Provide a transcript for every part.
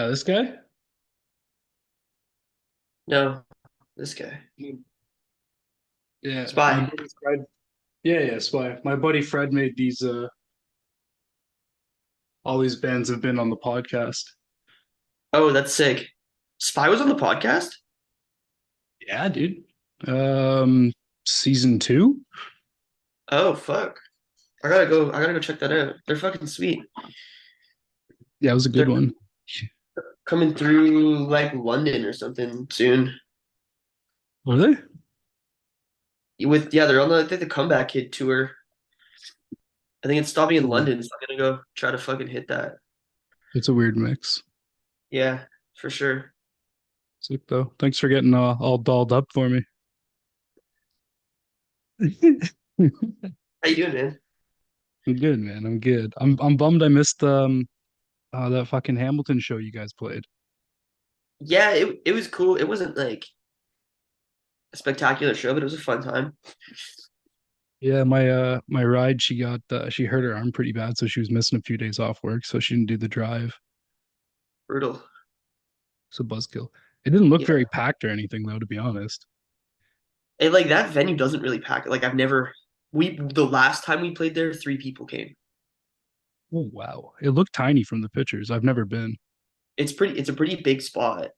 This guy? No, this guy. Yeah, my Spy. buddy Fred. Yeah, Spy. My buddy Fred made these all these bands have been on the podcast. Oh, that's sick. Spy was on the podcast? Yeah, dude. Um season two? Oh, fuck. I gotta go check that out. They're fucking sweet. Yeah, it was a good They're one. coming through like London or something soon. Were they? They're on the Comeback Kid tour. I think it's stopping in Ooh, London, so I'm gonna go try to fucking hit that. it's a weird mix. Yeah, for sure. Sick though. Thanks for getting all dolled up for me. How you doing, man? I'm good, man. I'm good. I'm bummed I missed that fucking Hamilton show you guys played. Yeah, it was cool. It wasn't like a spectacular show, but it was a fun time. Yeah, my ride, she hurt her arm pretty bad, so she was missing a few days off work, so she didn't do the drive. Brutal. It's a buzzkill. It didn't look Yeah. very packed or anything though, to be honest. And like that venue doesn't really pack. Like I've never we the last time we played there, three people came. Oh wow. It looked tiny from the pictures. I've never been. It's a pretty big spot.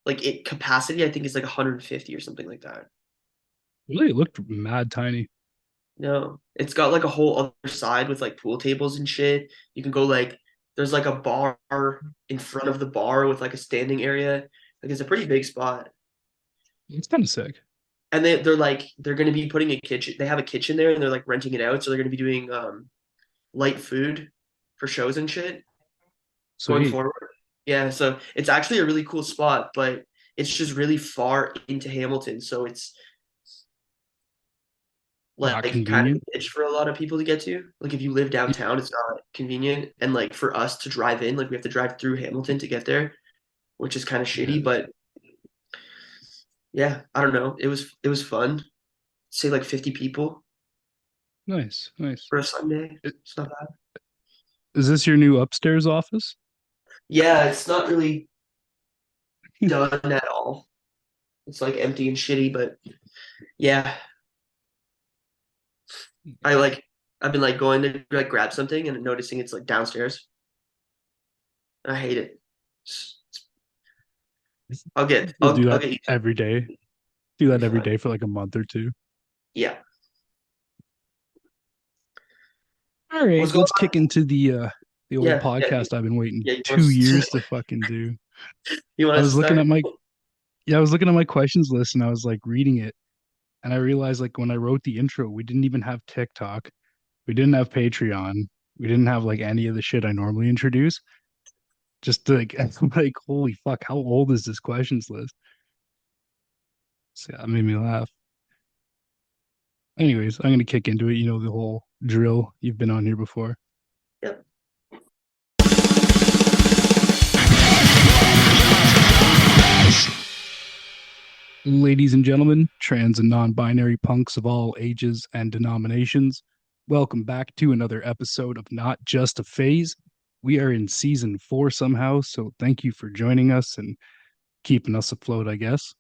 Like it capacity I think is like 150 or something like that. Really, it looked mad tiny. No. It's got like a whole other side with like pool tables and shit. You can go like there's like a bar in front of the bar with like a standing area. Like it's a pretty big spot. It's kind of sick. And they're gonna be putting a kitchen they have a kitchen there and they're like renting it out. So they're gonna be doing light food for shows and shit going Sweet. forward. Yeah, so it's actually a really cool spot, but it's just really far into Hamilton, so it's Not like kind of convenient. a bitch for a lot of people to get to. Like if you live downtown, it's not convenient, and like for us to drive in, like we have to drive through Hamilton to get there, which is kind of Yeah. shitty. But yeah, I don't know. It was fun. Say like 50 people Nice, nice. for a Sunday. I- It's not bad. Is this your new upstairs office? Yeah, it's not really done at all. It's like empty and shitty, but yeah, I like I've been like going to like grab something and noticing it's like downstairs. I hate it. You'll do I'll that get used to it. every day. Do It'll that be every fine. day for like a month or two. Yeah. All right, What's going let's on? kick into the old Yeah, yeah, podcast I've been waiting yeah. You want 2 years us to fucking do. you want I us to was looking start? at my Yeah, I was looking at my questions list and I was like reading it and I realized like when I wrote the intro, we didn't even have TikTok. We didn't have Patreon. We didn't have like any of the shit I normally introduce. Just to, like I'm like, holy fuck, how old is this questions list? So yeah, that made me laugh. Anyways, I'm gonna kick into it. You know the whole drill. You've been on here before. Yep. Ladies and gentlemen, trans and non-binary punks of all ages and denominations, welcome back to another episode of Not Just a Phase. We are in season 4 somehow, so thank you for joining us and keeping us afloat, I guess.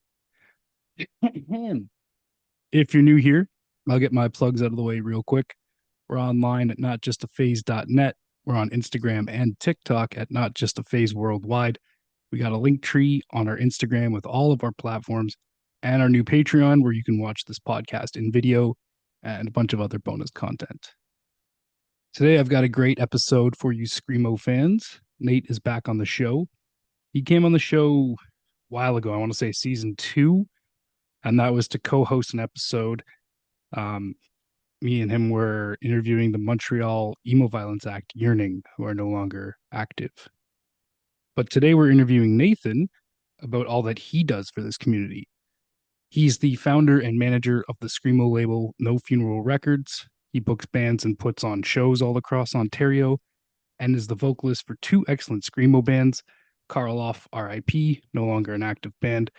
If you're new here, I'll get my plugs out of the way real quick. We're online at notjustaphase.net. We're on Instagram and TikTok at Not Just a Phase Worldwide. We got a link tree on our Instagram with all of our platforms and our new Patreon where you can watch this podcast in video and a bunch of other bonus content. Today, I've got a great episode for you Screamo fans. Nate is back on the show. He came on the show a while ago, I want to say season 2, and that was to co host an episode. Um, Me and him were interviewing the Montreal Emo Violence Act Yearning, who are no longer active. But today we're interviewing Nathan about all that he does for this community. He's the founder and manager of the Screamo label No Funeral Records. He books bands and puts on shows all across Ontario and is the vocalist for two excellent Screamo bands, Karloff RIP, no longer an active band,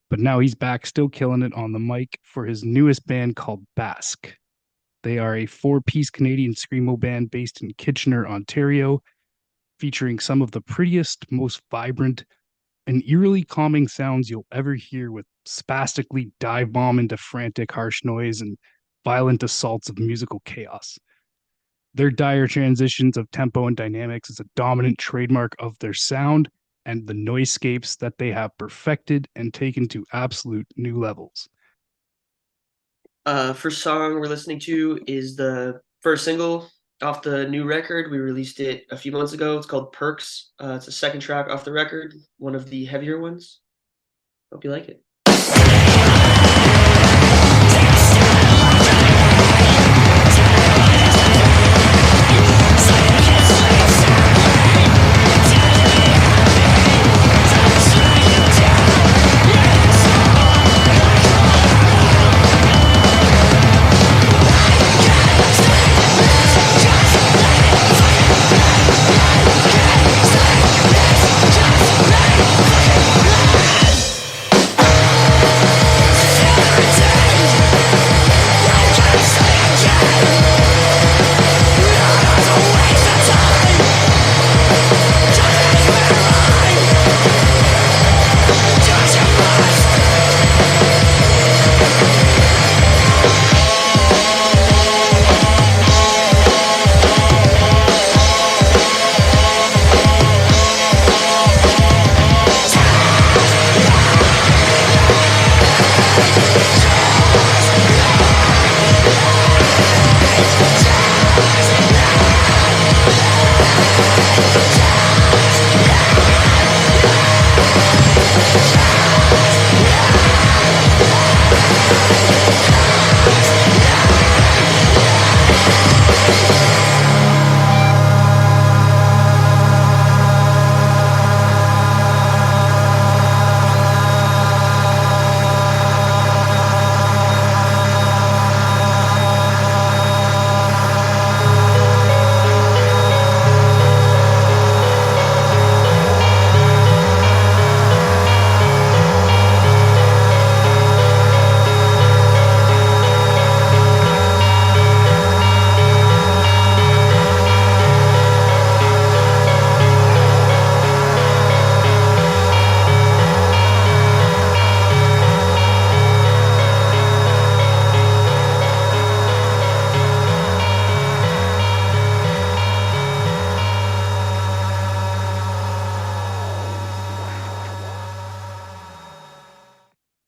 but now he's back still killing it on the mic for his newest band called Basque. They are a four-piece Canadian Screamo band based in Kitchener, Ontario. featuring some of the prettiest, most vibrant, and eerily calming sounds you'll ever hear with spastically dive bomb into frantic, harsh noise and violent assaults of musical chaos. Their dire transitions of tempo and dynamics is a dominant trademark of their sound and the noisescapes that they have perfected and taken to absolute new levels. First song we're listening to is the first single off the new record. We released it a few months ago. It's called Perks. It's the second track off the record, one of the heavier ones. Hope you like it.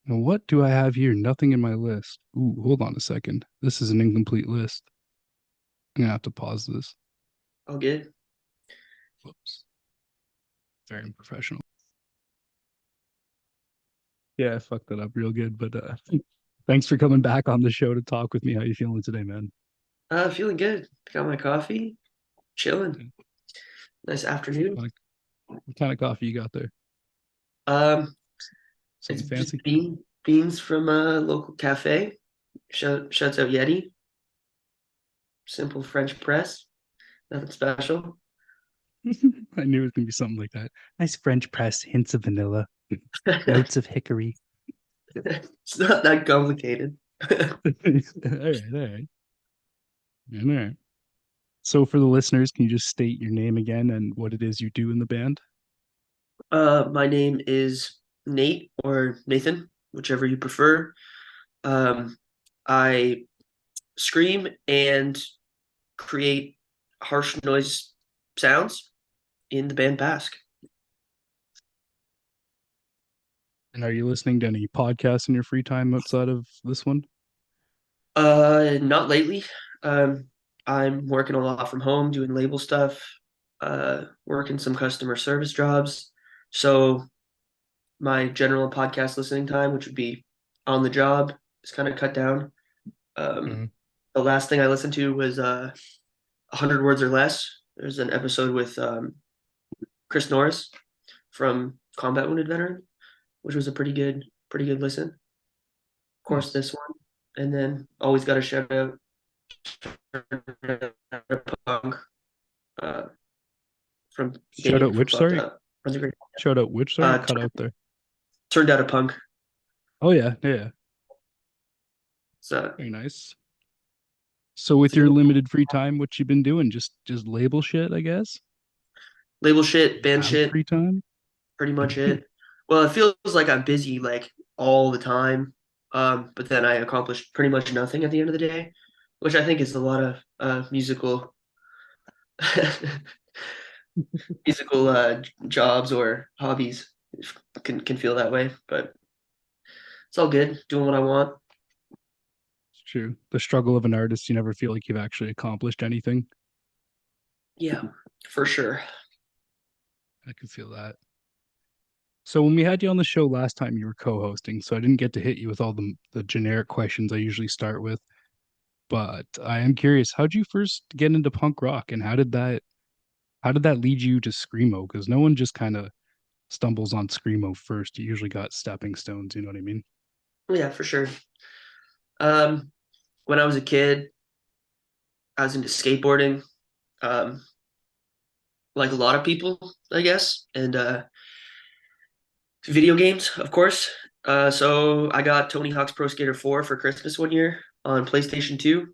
Now, what do I have here? Nothing in my list. Ooh, hold on a second. This is an incomplete list. I'm gonna have to pause this. All good. Whoops. Very unprofessional. Yeah, I fucked that up real good. But thanks for coming back on the show to talk with me. How you feeling today, man? Feeling good. Got my coffee. Chilling. Nice afternoon. What kind of coffee you got there? Um, it's Something just fancy? beans from a local cafe. Shouts out Yeti. Simple French press. Nothing special. I knew it was gonna be something like that. Nice French press, hints of vanilla, notes of hickory. It's not that complicated. All right. All right. So for the listeners, can you just state your name again and what it is you do in the band? My name is Nate or Nathan, whichever you prefer. Um, I scream and create harsh noise sounds in the band Basque. And are you listening to any podcasts in your free time outside of this one? Not lately. Um, I'm working a lot from home, doing label stuff, working some customer service jobs. So my general podcast listening time, which would be on the job, is kind of cut down. Um, Mhm. the last thing I listened to was 100 Words or Less. There's an episode with Chris Norris from Combat Wounded Veteran, which was a pretty good listen. Of course, Nice. this one, and then always got a shout out Punk uh, from Shout out Dave from which, Fucked sorry? Up. Runs a great Shout out which, sorry? uh, Cut out there. turned out a punk. Oh yeah. So Very nice. So with your feeling limited free time, what you been doing? Just label shit, I guess. Label shit, You band have shit, free time? pretty much it. Well, it feels like I'm busy like all the time, but then I accomplish pretty much nothing at the end of the day, which I think is a lot of musical musical jobs or hobbies can feel that way. But it's all good, doing what I want. It's true. The struggle of an artist, you never feel like you've actually accomplished anything. Yeah, for sure. I can feel that. So when we had you on the show last time, you were co-hosting, so I didn't get to hit you with all the generic questions I usually start with. But I am curious, how'd you first get into punk rock, and how did that lead you to screamo? Because no one just kind of stumbles on screamo first. You usually got stepping stones. You know what I mean? Yeah, for sure. Um, when I was a kid, I was into skateboarding, um, like a lot of people, I guess, and video games, of course. So I got Tony Hawk's Pro Skater 4 for Christmas one year on PlayStation 2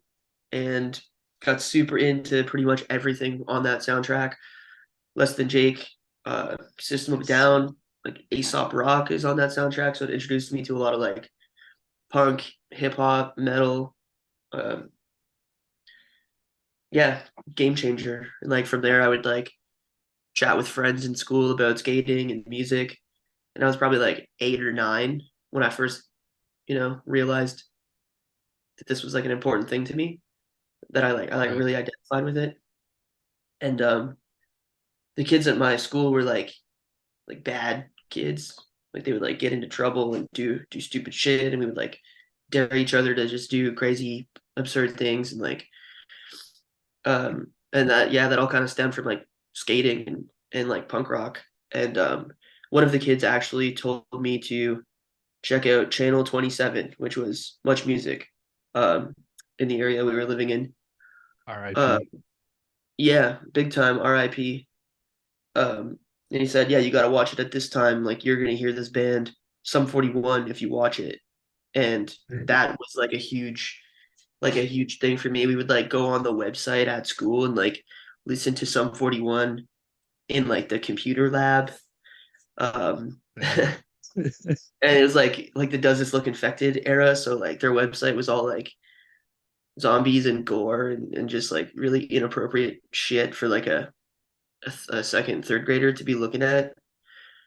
and got super into pretty much everything on that soundtrack. Less Than Jake, System of a Nice. Down, like Aesop Rock is on that soundtrack, so it introduced me to a lot of like punk, hip hop, metal. Um, yeah, game changer. And like from there, I would like chat with friends in school about skating and music. And I was probably like 8 or 9 when I first, realized that this was like an important thing to me. That I like Right. really identified with it. And the kids at my school were like bad kids. Like they would like get into trouble and do stupid shit, and we would like dare each other to just do crazy, absurd things, and like and that yeah, that all kind of stemmed from like skating and like punk rock. And one of the kids actually told me to check out Channel 27, which was Much Music, um, in the area we were living in. Uh, R.I.P. yeah, big time, R.I.P. And he said, yeah, you got to watch it at this time. Like you're gonna hear this band, Sum 41, if you watch it. And that was like a huge thing for me. We would like go on the website at school and like listen to Sum 41 in like the computer lab. Damn. And it was like the Does This Look Infected era. So like their website was all like zombies and gore and just like really inappropriate shit for like a second, third grader to be looking at.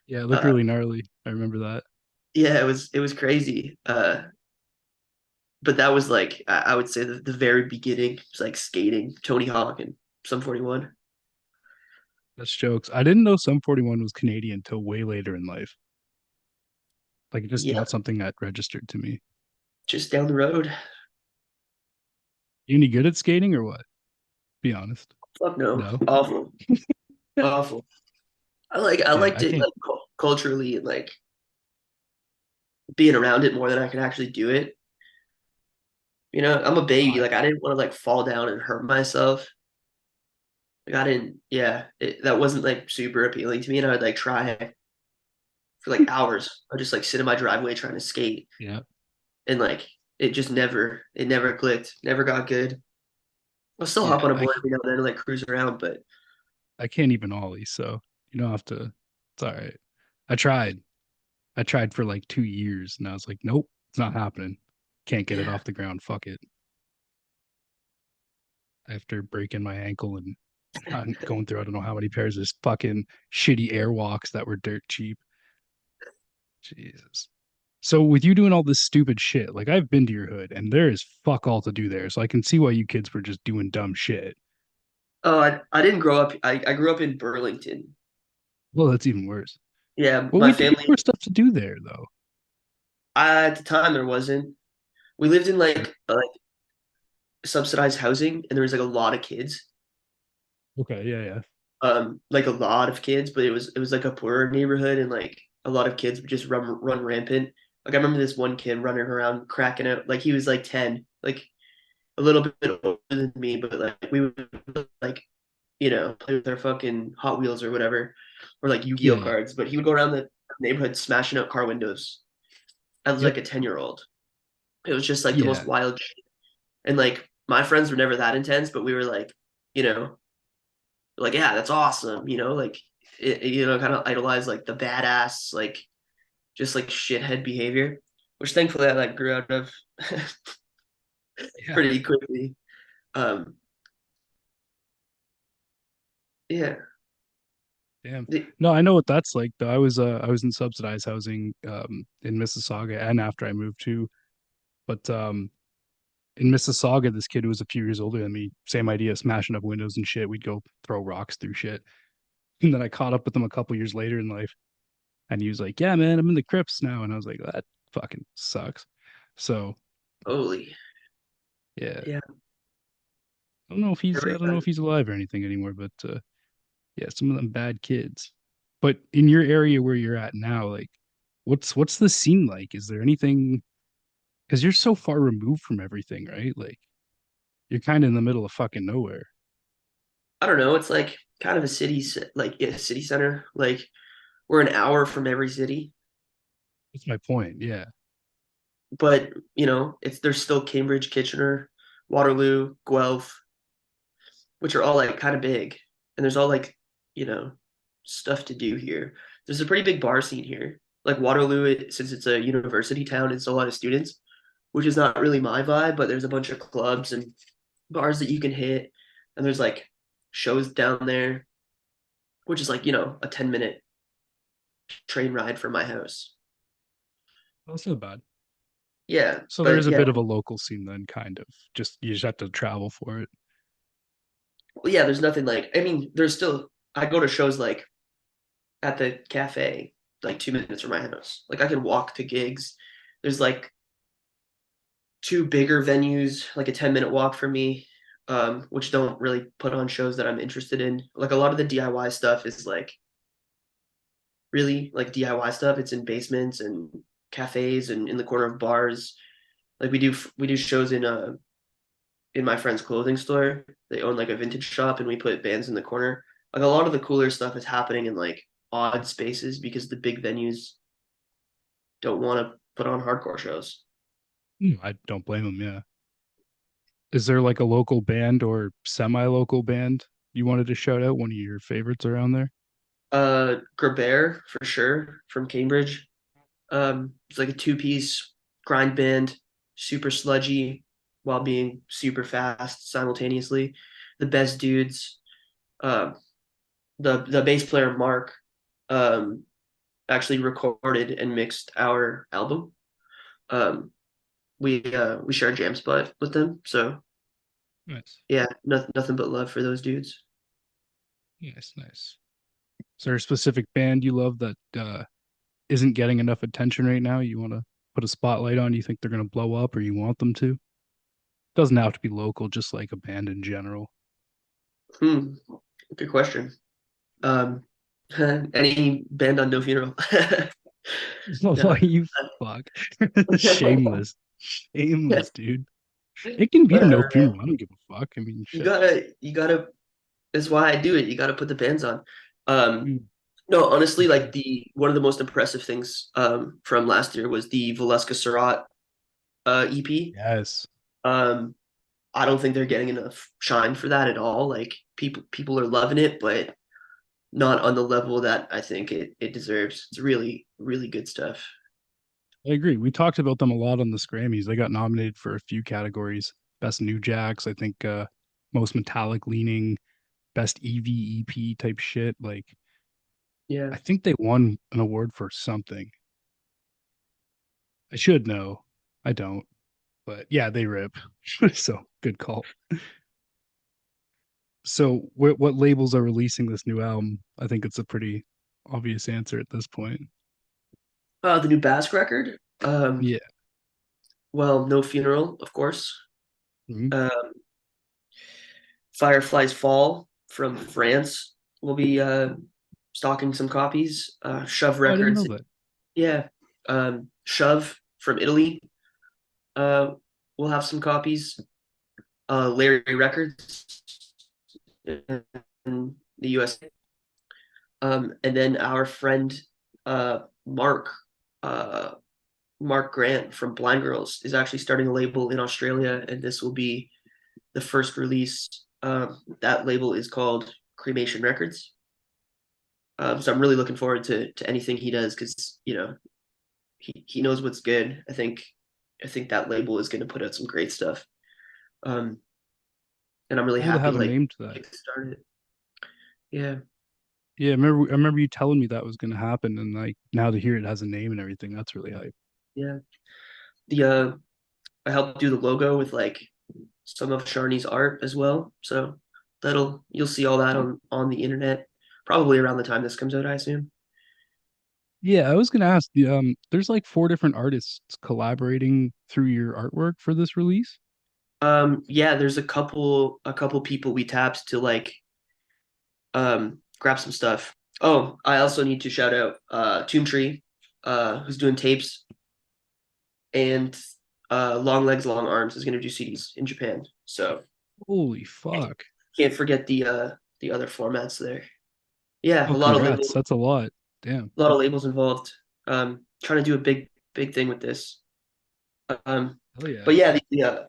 Yeah, it looked Uh, really gnarly. I remember that. yeah, it was crazy. But that was like I would say the very beginning. It's like skating, Tony Hawk, and Sum 41. That's jokes. I didn't know Sum 41 was Canadian till way later in life. Like, just Yeah, not something that registered to me. just down the road. You any good at skating or what? Be honest. Fuck no, No. awful, awful. I Yeah, liked I it can't. like culturally and like being around it more than I could actually do it. I'm a baby. I, Like I didn't want to like fall down and hurt myself. Like I didn't. Yeah, that wasn't like super appealing to me, and I would like try for like hours. I'd just like sit in my driveway trying to skate, yeah, and like it never clicked. Never got good. I'll still hop yeah. on a I board every now and then and like cruise around, but I can't even ollie, so you don't have to. It's all right. I tried. I tried for like 2 years, and I was like, nope, it's not happening. Can't get it yeah, off the ground. Fuck it. After breaking my ankle and going through I don't know how many pairs of fucking shitty airwalks that were dirt cheap. Jesus. So with you doing all this stupid shit, like I've been to your hood and there is fuck all to do there. So I can see why you kids were just doing dumb shit. Oh, I didn't grow up. I grew up in Burlington. Well, that's even worse. Yeah, Well, my we did have family. more stuff to do there though. At the time, there wasn't. We lived in like subsidized housing, and there was like a lot of kids. Okay, yeah, yeah. Like a lot of kids, but it was like a poorer neighborhood, and like a lot of kids would just run rampant. Like I remember this one kid running around cracking out. Like he was like 10, like a little bit older than me, but like we would like play with our fucking Hot Wheels or whatever, or like Yeah, Yu-Gi-Oh yeah. cards. But he would go around the neighborhood smashing out car windows. I was Yep. like a 10-year old. It was just like the most Yeah. wild shit. And like my friends were never that intense, but we were like, you know, like, yeah, that's awesome, like kind of idolize like the badass, like just like shithead behavior, which thankfully I like grew out of Yeah. pretty quickly. Um, yeah. Damn. The- No, I know what that's like though. I was in subsidized housing in Mississauga and after I moved to, but in Mississauga, this kid who was a few years older than me, same idea, smashing up windows and shit. We'd go throw rocks through shit. And then I caught up with him a couple years later in life, and he was like, "Yeah, man, I'm in the Crips now." And I was like, "That fucking sucks." So Holy, yeah, yeah. I Every don't know if he's alive or anything anymore, but yeah, some of them bad kids. But in your area where you're at now, like, what's the scene like? Is there anything? Because you're so far removed from everything, right? Like, you're kind of in the middle of fucking nowhere. I don't know. It's like kind of a like a city center. Like we're an hour from every city, That's my point. Yeah. but it's there's still Cambridge, Kitchener, Waterloo, Guelph, which are all like kind of big, and there's all like you know stuff to do here. There's a pretty big bar scene here. Like Waterloo, since it's a university town, it's a lot of students, which is not really my vibe. But there's a bunch of clubs and bars that you can hit, and there's like shows down there, which is like a 10-minute train ride from my house. That's not bad. Yeah, So there is but a yeah, bit of a local scene then, kind of. Just you just have to travel for it. well, yeah. There's nothing like. I mean, there's still. I go to shows like at the cafe, like 2 minutes from my house. Like I can walk to gigs. There's like two bigger venues, like a 10-minute walk for me, which don't really put on shows that I'm interested in. Like a lot of the DIY stuff is like really like DIY stuff. It's in basements and cafes and in the corner of bars. Like we do shows in my friend's clothing store. They own like a vintage shop, and we put bands in the corner. Like a lot of the cooler stuff is happening in like odd spaces because the big venues don't want to put on hardcore shows. I don't blame them. Yeah. Is there like a local band or semi-local band you wanted to shout out? One of your favorites around there? Grabert for sure from Cambridge. It's like a two-piece grind band, super sludgy while being super fast simultaneously. The best dudes. Um, the bass player Mark um, actually recorded and mixed our album. Um, we share a jam spot with them, so Nice, yeah, nothing but love for those dudes. nice, nice. Is there a specific band you love that isn't getting enough attention right now? You want to put a spotlight on? You think they're gonna blow up, or you want them to? Doesn't have to be local, just like a band in general. Hmm, good question. Um, any band on No Funeral? No. Why you fuck? Shameless, shameless, dude. It can be no Whatever, man. funeral. I don't give a fuck. I mean, You shit. gotta, you gotta. That's why I do it. You gotta put the bands on. Um, Mm, no, for honestly, like sure. the one of the most impressive things from last year was the Valeska Surat EP. Yes. Um, I don't think they're getting enough shine for that at all. Like people are loving it, but not on the level that I think it deserves. It's really, really good stuff. I agree. We talked about them a lot on the Scrammys. They got nominated for a few categories. Best New Jacks, I think most metallic leaning, best EVEP type shit. Like Yeah. I think they won an award for something. I should know. I don't. But yeah, they rip. So good call. So what labels are releasing this new album? I think it's a pretty obvious answer at this point. The new Basque record. Yeah. Well, No Funeral, of course. Mhm. Um, Fireflies Fall from France will be stocking some copies. Shove Oh, I didn't know Records, that. yeah. Shove from Italy uh, will have some copies. Larry Records in the USA. And then our friend uh, Mark uh, Mark Grant from Blind Girls is actually starting a label in Australia, and this will be the first release. That label is called Cremation Records. So I'm really looking forward to anything he does because he knows what's good. I think that label is going to put out some great stuff. Um, and I'm really Cool to happy have to a like name to that. kickstart it. Yeah, Yeah, I remember you telling me that was gonna happen, and like now to hear it has a name and everything, that's really hype. yeah. The I helped do the logo with like some of Sharni's art as well. So that'll you'll see all that on the internet probably around the time this comes out, I assume. Yeah, I was gonna ask, there's like four different artists collaborating through your artwork for this release. Yeah, there's a couple people we tapped to like grab some stuff. Oh, I also need to shout out Tomb Tree, who's doing tapes, and Long Legs, Long Arms is gonna do CDs in Japan. So Holy fuck. can't forget the other formats there. Yeah, Oh, a lot of congrats. labels, That's a lot. Damn. a lot of labels involved. Trying to do a big thing with this. Um, Hell yeah. but yeah,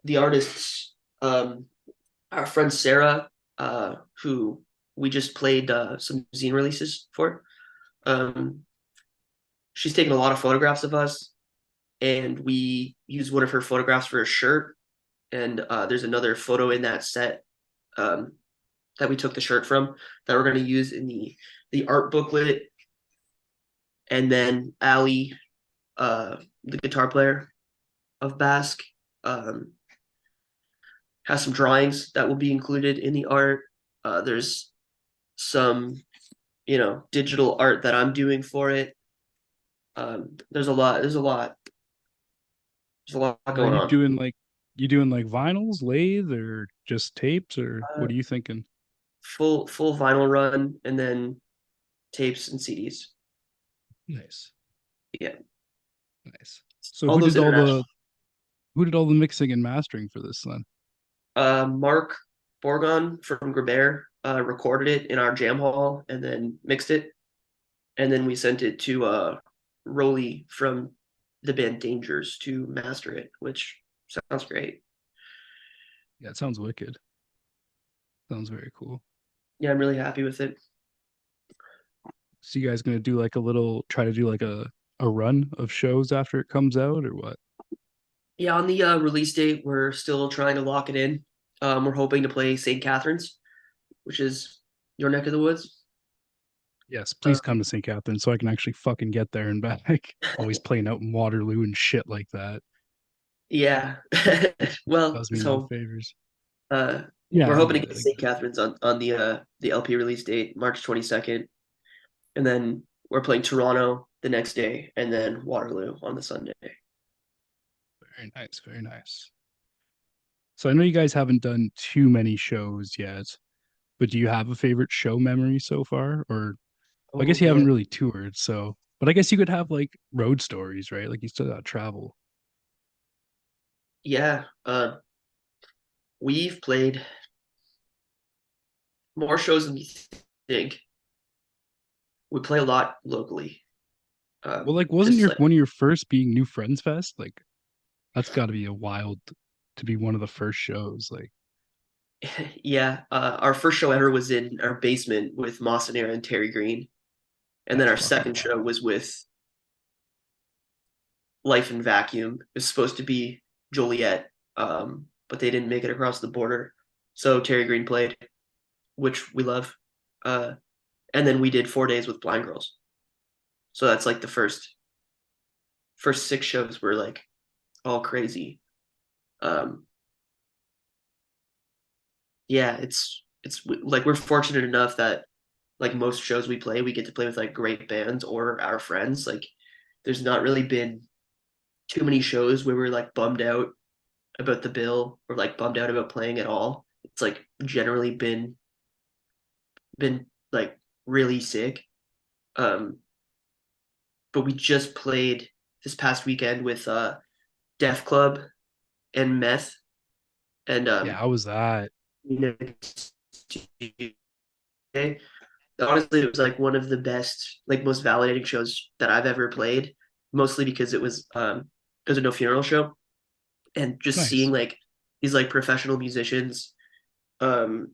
the artists, our friend Sarah, who we just played some zine releases for. Um, she's taken a lot of photographs of us, and we used one of her photographs for a shirt. And there's another photo in that set um, that we took the shirt from that we're going to use in the art booklet. And then Ali, the guitar player of Basque, um, has some drawings that will be included in the art. There's some, digital art that I'm doing for it. There's a lot. There's a lot Are going on. you doing like vinyls, lathe, or just tapes, or what Uh, are you thinking? full vinyl run, and then tapes and CDs. Nice. Yeah, Nice. So all those international. who did all the mixing and mastering for this then? Mark Borgon from Grabert recorded it in our jam hall and then mixed it, and then we sent it to Rolly from the band Dangers to master it, which sounds great. Yeah, it sounds wicked. Sounds very cool. Yeah, I'm really happy with it. So you guys gonna do like a little try to do like a run of shows after it comes out or what? Yeah, on the release date, we're still trying to lock it in. We're hoping to play St. Catharines, which is your neck of the woods. Yes, please Uh, come to St. Catherine so I can actually fucking get there and back. Always playing out in Waterloo and shit like that. yeah, well, Does me it's no home. favors. Uh, Yeah, we're I hoping to get get it. to I St. get it. Catharines on the LP release date, March 22nd, and then we're playing Toronto the next day, and then Waterloo on the Sunday. Very nice, very nice. So I know you guys haven't done too many shows yet, but do you have a favorite show memory so far? Or I Oh guess you haven't man, really toured, so but I guess you could have like road stories, right? Like you still got travel. yeah. We've played more shows than you think. We play a lot locally. Well, like wasn't Just your like one of your first being New Friends Fest? Like that's got to be a wild to be one of the first shows. Like yeah, our first show ever was in our basement with Moss and Terry Green, and then that's our fucking second show wild. was with Life in Vacuum. It was supposed to be Joliet, but they didn't make it across the border, so Terry Green played, which we love. Uh, and then we did 4 days with Blind Girls. So that's like the first six shows were like all crazy. Um, yeah, it's like we're fortunate enough that like most shows we play, we get to play with like great bands or our friends. Like there's not really been too many shows where we're like bummed out about the bill or like bummed out about playing at all. It's like generally been like really sick. Um, but we just played this past weekend with Def Club and Meth and Yeah, how was that? honestly, it was like one of the best, like most validating shows that I've ever played. Mostly because it was a no funeral show, and just seeing Nice. like these like professional musicians, um,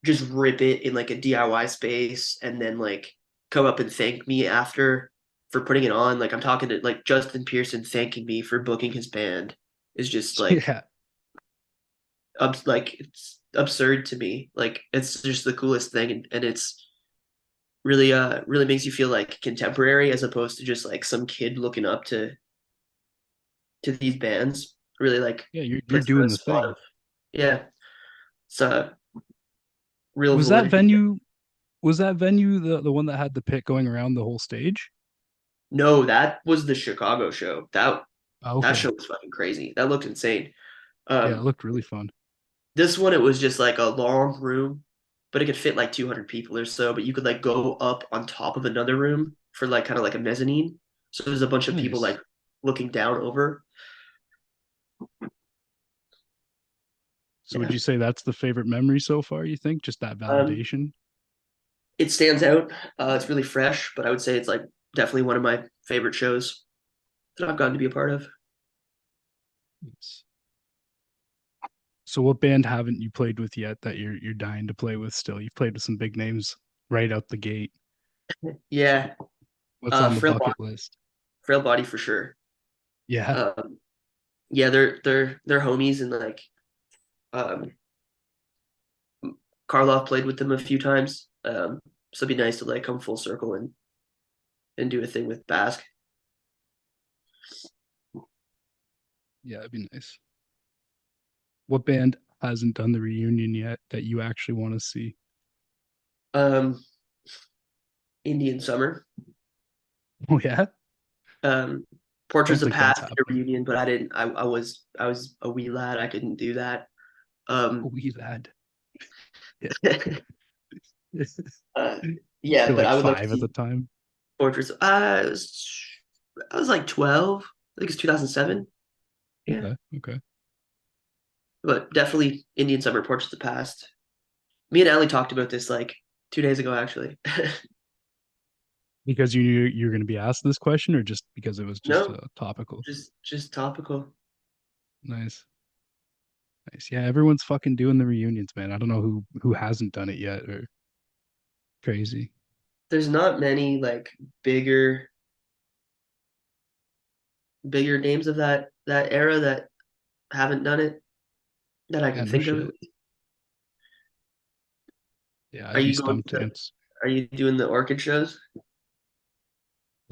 just rip it in like a DIY space and then like come up and thank me after for putting it on. Like I'm talking to like Justin Pearson thanking me for booking his band is just like Yeah. like it's absurd to me. Like it's just the coolest thing, and it's really makes you feel like contemporary as opposed to just like some kid looking up to these bands. Really like Yeah, you're puts them in doing a the spot thing. of yeah, it's a real Was that validity. venue was that venue the one that had the pit going around the whole stage? No, that was the Chicago show. Oh, That okay. show was fucking crazy. That looked insane. Yeah, it Um, looked really fun. this one it was just like a long room, but it could fit like 200 people or so. But you could like go up on top of another room for like kind of like a mezzanine. So there's a bunch of people Nice. like looking down over. So would Yeah. you say that's the favorite memory so far, you think? Just that Um, validation? it stands out. It's really fresh, but I would say it's like definitely one of my favorite shows that I've gotten to be a part of. Yes. So what band haven't you played with yet that you're dying to play with still? You've played with some big names right out the gate. Yeah, What's on the Frail Body, bucket list? Frail Body for sure. Yeah. Um, yeah, they're homies and like um, Karloff played with them a few times. So it'd be nice to like come full circle and do a thing with Basque. Yeah, it'd be nice. What band hasn't done the reunion yet that you actually want to see? Um, Indian Summer. Oh yeah? Um, I don't Portraits of think that's Past did a happening. reunion, but I didn't. I was a wee lad. I couldn't do that. Oh, Um, we lad. Yeah. uh, yeah, You're but like I would love to five at the see time. Portraits. I was like 12. I think it's 2007. Yeah, Okay. Okay. but definitely Indian Summer, Portraits of the Past. Me and Ali talked about this like 2 days ago, actually. Because you knew you were going to be asked this question, or just because it was just No, topical? just topical. Nice. Nice. Yeah, everyone's fucking doing the reunions, man. I don't know who hasn't done it yet or crazy. There's not many like bigger bigger names of that era that haven't done it that I Yeah, can no think of. shit. Yeah, Are I'd be you going stumped to to? answer. Are you doing the Orchid shows?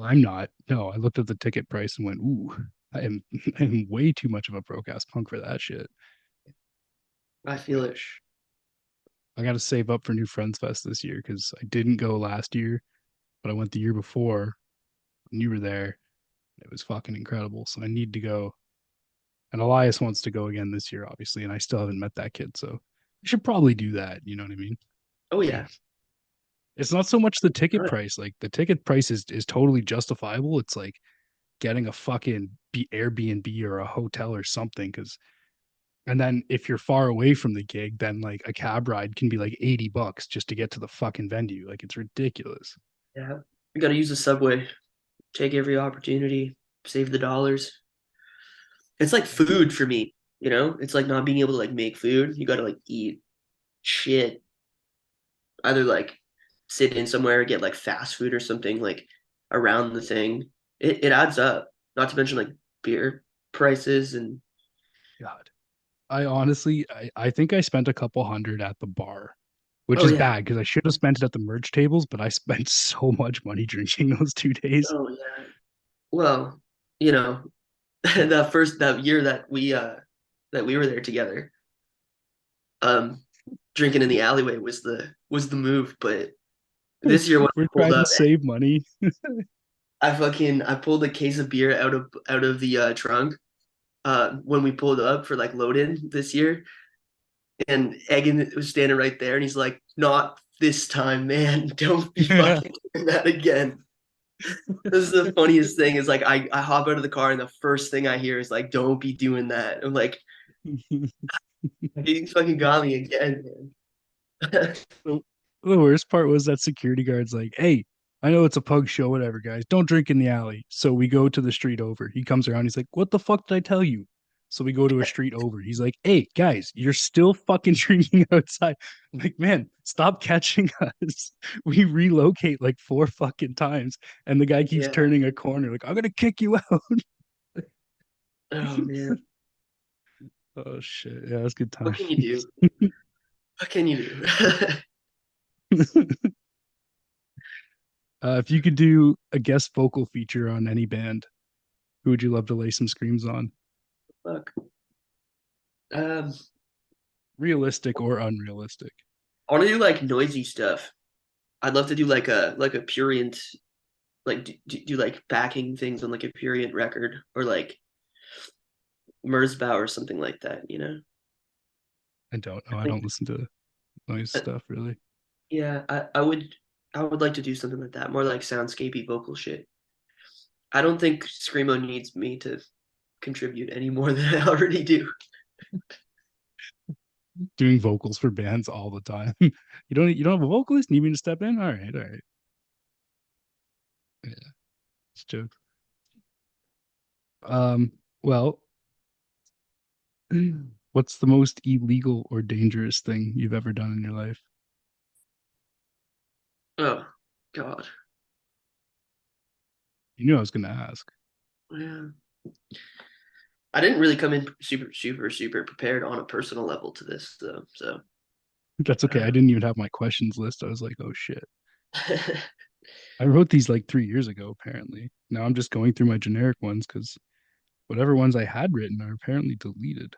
I'm not. No, I looked at the ticket price and went, "Ooh, I am I'm way too much of a broke ass punk for that shit." I feel it. Wish I got to save up for New Friends Fest this year because I didn't go last year, but I went the year before and you were there. It was fucking incredible. So I need to go. And Elias wants to go again this year, obviously, and I still haven't met that kid, so I should probably do that. You know what I mean? Oh yeah. It's not so much the ticket price. Like the ticket price is totally justifiable. It's like getting a fucking Airbnb or a hotel or something. Because and then if you're far away from the gig, then like a cab ride can be like $80 just to get to the fucking venue. Like it's ridiculous. Yeah. You got to use the subway. Take every opportunity. Save the dollars. It's like food for me. It's like not being able to like make food. You got to like eat shit. Either like sit in somewhere, get like fast food or something like around the thing. It adds up. Not to mention like beer prices and God, I honestly, I think I spent a couple hundred at the bar, which oh is yeah. bad because I should have spent it at the merch tables, but I spent so much money drinking those 2 days. Oh yeah. Well, you know, that year that we were there together, um, drinking in the alleyway was the move. But this year when We're I pulled trying to up, save money. I pulled a case of beer out of the trunk when we pulled up for like load in this year, and Egan was standing right there, and he's like, "Not this time, man! Don't be fucking doing that again." This is the funniest thing is like I hop out of the car and the first thing I hear is like, "Don't be doing that." I'm like, "You fucking got me again, man." The worst part was that security guard's like, "Hey, I know it's a pug show, whatever, guys. Don't drink in the alley." So we go to the street over. He comes around. He's like, "What the fuck did I tell you?" So we go to a street over. He's like, "Hey guys, you're still fucking drinking outside." I'm like, "Man, stop catching us." We relocate like four fucking times, and the guy keeps Yeah. turning a corner. Like, I'm gonna kick you out. Oh man. Oh shit! Yeah, that's good What time. can you do? What can you do? If you could do a guest vocal feature on any band, who would you love to lay some screams on? Fuck. Um, Realistic or unrealistic? I want to do like noisy stuff. I'd love to do like a Purient, like do like backing things on like a Purient record or like Merzbow or something like that, you know? I don't I know. I think don't listen to noise uh, stuff really. yeah, I would like to do something like that, more like soundscapey vocal shit. I don't think Screamo needs me to contribute any more than I already do. Doing vocals for bands all the time. You don't have a vocalist? Need me to step in? All right, all right. Yeah, it's a joke. Well, what's the most illegal or dangerous thing you've ever done in your life? Oh God. You knew I was gonna ask. Yeah. I didn't really come in super, super, super prepared on a personal level to this though. So That's okay. I uh, didn't even have my questions list. I was like, oh shit. I wrote these like 3 years ago, apparently. Now I'm just going through my generic ones because whatever ones I had written are apparently deleted.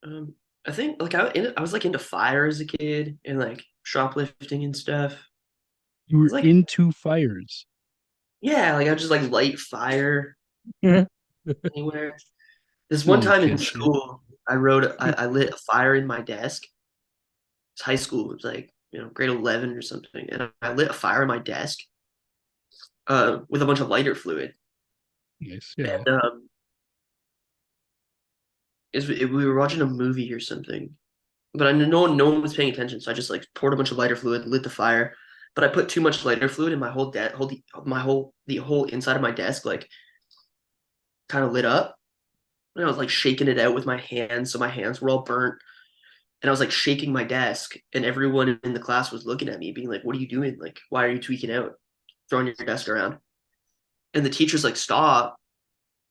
I think like I was like into fire as a kid and like shoplifting and stuff. You It's were like into fires. yeah, like I would just like light fire Little anywhere. This one time in kid shit. school, I lit a fire in my desk. It's high school. It was like, grade 11 or something. And I lit a fire in my desk with a bunch of lighter fluid. Nice. Yeah. And we were watching a movie or something. But I no one was paying attention, so I just like poured a bunch of lighter fluid, lit the fire. But I put too much lighter fluid, and my whole the whole inside of my desk like kind of lit up. And I was like shaking it out with my hands, so my hands were all burnt. And I was like shaking my desk, and everyone in the class was looking at me, being like, "What are you doing? Like, why are you tweaking out, throwing your desk around?" And the teacher's like, "Stop."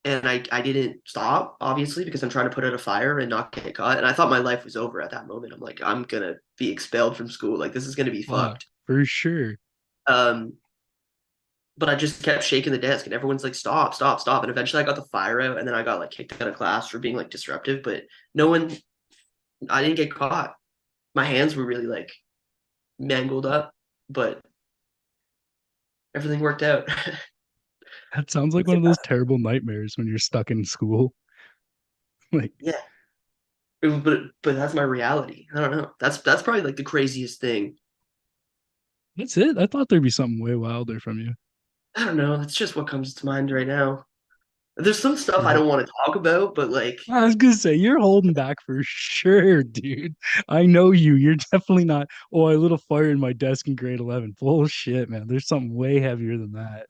And I didn't stop, obviously, because I'm trying to put out a fire and not get caught. And I thought my life was over at that moment. I'm like, I'm gonna be expelled from school. Like this is gonna be Fuck. fucked. For sure. Um, but I just kept shaking the desk, and everyone's like, "Stop, stop, stop!" And eventually, I got the fire out, and then I got like kicked out of class for being like disruptive. But no one, I didn't get caught. My hands were really like mangled up, but everything worked out. That sounds like one of those terrible nightmares when you're stuck in school. Like, Yeah, but that's my reality. I don't know. That's probably like the craziest thing. that's it. I thought there'd be something way wilder from you. I don't know. That's just what comes to mind right now. There's some stuff I You're, don't want to talk about, but like, I was gonna say you're holding back for sure, dude. I know you. You're definitely not. Oh, I lit a fire in my desk in grade 11. Bullshit, man. There's something way heavier than that.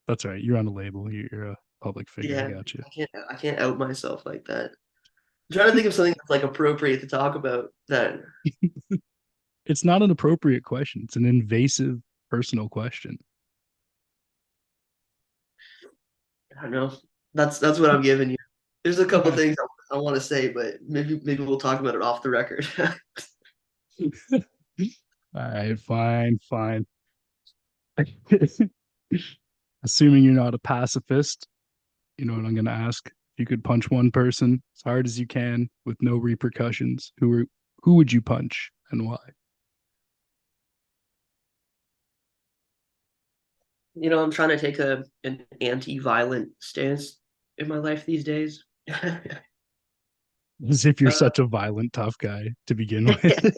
That's right. You're on a label. You're a public figure. I yeah, got you. I can't out myself like that. I'm trying to think of something that's like appropriate to talk about that It's not an appropriate question. It's an invasive personal question. I don't know. That's what I'm giving you. There's a couple All things I want to say, but maybe we'll talk about it off the record. right, fine, fine. Assuming you're not a pacifist, you know what I'm going to ask? If you could punch one person as hard as you can with no repercussions, who would you punch and why? I'm trying to take an anti-violent stance in my life these days. As if you're uh, such a violent, tough guy to begin with.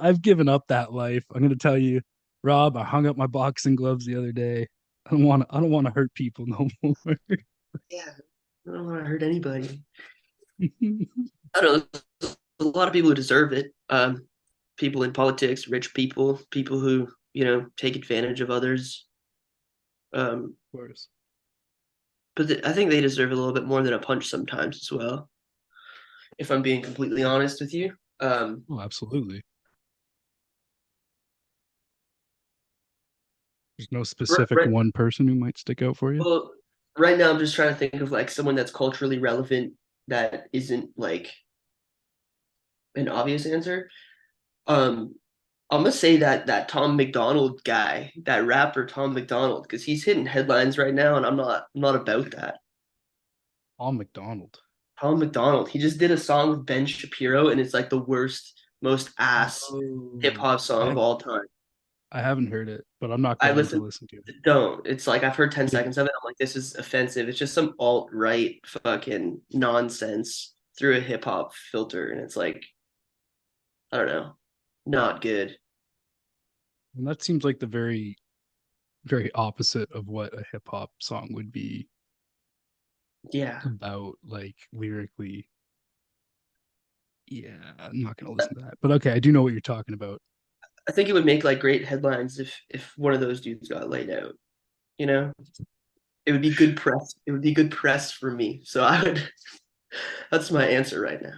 I've given up that life. I'm going to tell you, Rob, I hung up my boxing gloves the other day. I don't want to hurt people no more. yeah, I don't want to hurt anybody. I don't know. There's a lot of people who deserve it. People in politics, rich people, people who take advantage of others. course. But I think they deserve a little bit more than a punch sometimes as well. If I'm being completely honest with you. Oh, absolutely. There's no Right, specific right, one person who might stick out for you. well, right now I'm just trying to think of like someone that's culturally relevant that isn't like an obvious answer. Um, I'm gonna say that Tom McDonald guy, that rapper Tom McDonald, because he's hitting headlines right now, and I'm not about that. Paul McDonald. Tom McDonald, he just did a song with Ben Shapiro, and it's like the worst, most ass hip Oh, hop song of all time. I haven't heard it, but I'm not I going to listen, listen to it. don't. It's like I've heard 10 It- seconds of it. I'm like, this is offensive. It's just some alt-right fucking nonsense through a hip hop filter, and it's like, I don't know, not good. And that seems like the very, very opposite of what a hip hop song would be Yeah. about, like lyrically. Yeah, I'm not going to listen to that. But okay, I do know what you're talking about. I think it would make like great headlines if one of those dudes got laid out. You know, it would be good press. It would be good press for me. So I would. That's my answer right now.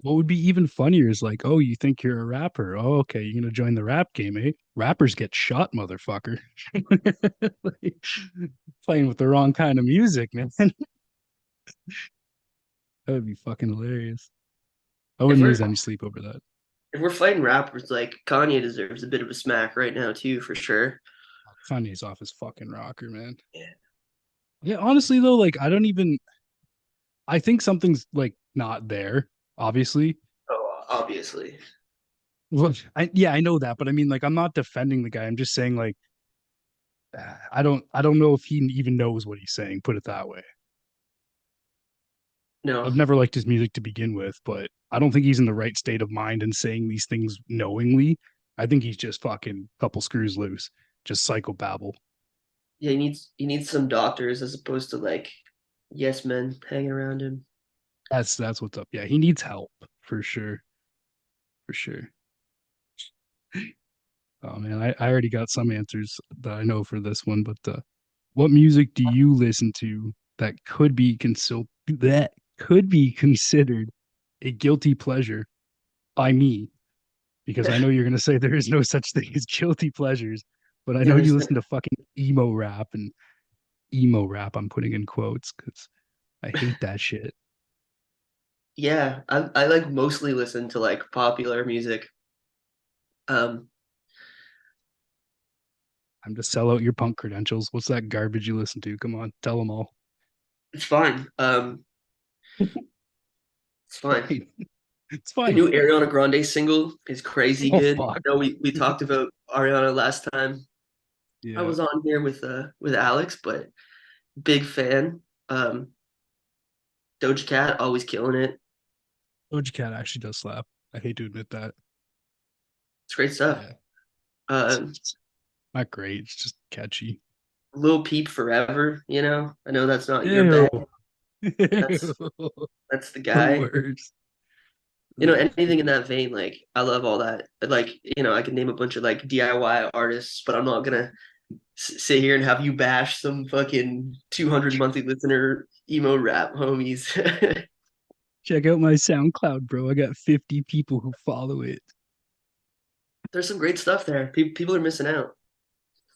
What would be even funnier is like, oh, you think you're a rapper? Oh, okay, you're gonna join the rap game, eh? Rappers get shot, motherfucker. Like, playing with the wrong kind of music, man. That would be fucking hilarious. I If wouldn't we're lose any sleep over that. if we're fighting rappers, like Kanye deserves a bit of a smack right now too, for sure. Kanye's off his fucking rocker, man. Yeah. Yeah, honestly though, like I don't even. I think something's like not there. Obviously, Oh, obviously. well, yeah, I know that, but I mean, like, I'm not defending the guy. I'm just saying, like, I don't know if he even knows what he's saying. Put it that way. No. I've never liked his music to begin with, but I don't think he's in the right state of mind and saying these things knowingly. I think he's just fucking couple screws loose, just psychobabble. Yeah, he needs some doctors as opposed to like yes men hanging around him. That's what's up. Yeah, he needs help for sure, for sure. Oh man, I already got some answers that I know for this one, but what music do you listen to that could be considered a guilty pleasure by me? Because I know you're gonna say there is no such thing as guilty pleasures, but I Yeah, know you there's listen to fucking emo rap and emo rap. I'm putting in quotes because I hate that shit. yeah. I like mostly listen to like popular music. Um, I'm just sell out your punk credentials. What's that garbage you listen to? Come on, tell them all. it's fine. It's fine. Fine. It's The fine. new Ariana Grande single is crazy Oh good. fuck. I know we talked about Ariana last time. I Yeah. was on here with Alex, but big fan. Doja Cat always killing it. Doja Cat actually does slap. I hate to admit that. It's great stuff. Yeah. Um, It's not great. It's just catchy. Lil Peep Forever, you know. I know that's not your Ew. bag. That's Ew. that's the The guy. worst. You know, Ugh. anything in that vein, like I love all that. But like, I can name a bunch of like DIY artists, but I'm not gonna sit here and have you bash some fucking 200 monthly listener emo rap homies. Check out my SoundCloud, bro. I got 50 people who follow it. There's some great stuff there. People are missing out.